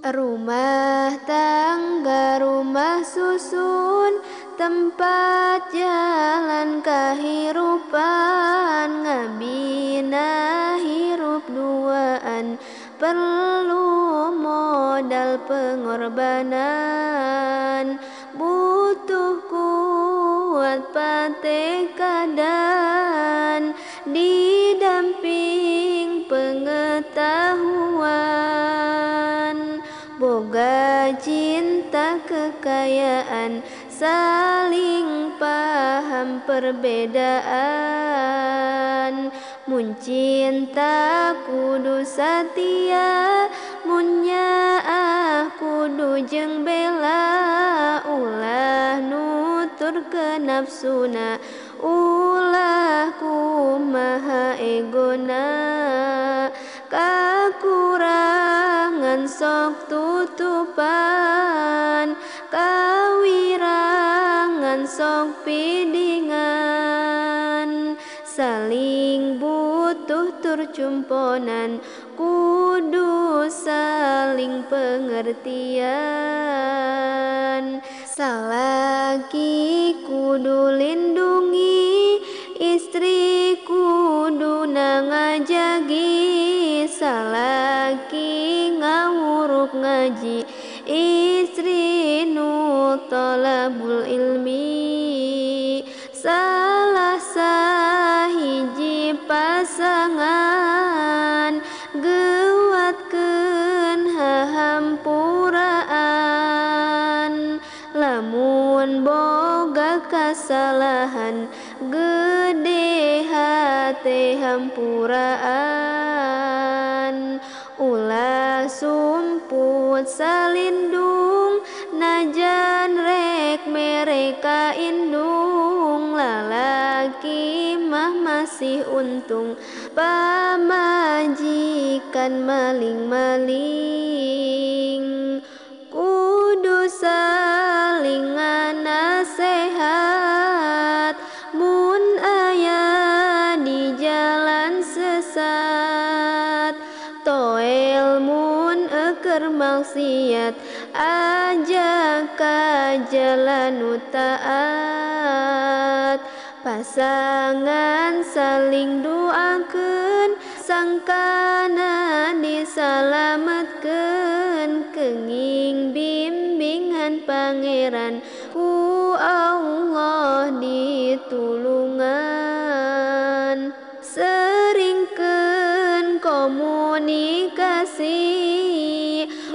Rumah tangga, rumah susun, tempat jalan kahirupan, ngabina hirup duaan, perlu modal pengorbanan, butuh kuat patekadan, didamping pengetahuan, boga cinta kekayaan, saling paham perbedaan. Mun cinta kudu satia, mun nyaah kudu jeung bela, ulah nutur ke nafsuna, ulah kumaha egona, kakurangan sok tutupan, kawirangan sok pidingan, saling butuh tur cumponan, kudu saling pengertian. Salaki kudu lindungi, istri kudu ngajagi, salaki ngawurup ngaji, istri nu thalabul ilmi. Salah sahiji pasangan guatkeun hahampuraan, lamun boga kasalahan gede hate hampuraan, ulah sumput salindung, najan rek mereka indung, lalaki mah masih untung, pamajikan maling-maling, kudu saling nganasehat, mun aya di jalan sesat, toel mun eukeur maksiat, ajak ka jalan nu taat. Pasangan saling doakeun, sangkana disalametkeun, keunging bimbingan pangeran, ku Allah ditulungan. Seringkeun komunikasi,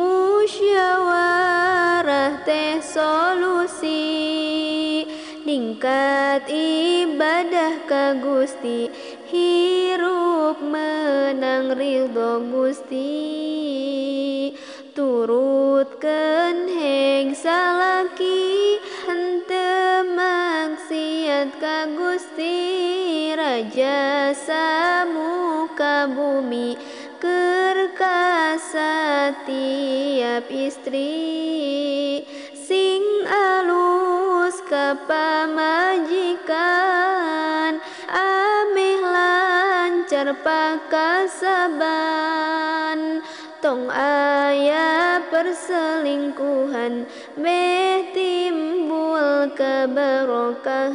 musyawarah teh solusi, ningkat ibadah ka Gusti, hirup menang ridho Gusti. Turutkeun heng salaki, henteu maksiat ka Gusti, raja samuka bumi, keur ka satiap istri, sing alus ka pamajikan, ameh lancar pakasaban, tong aya perselingkuhan, beh timbul keberkahan.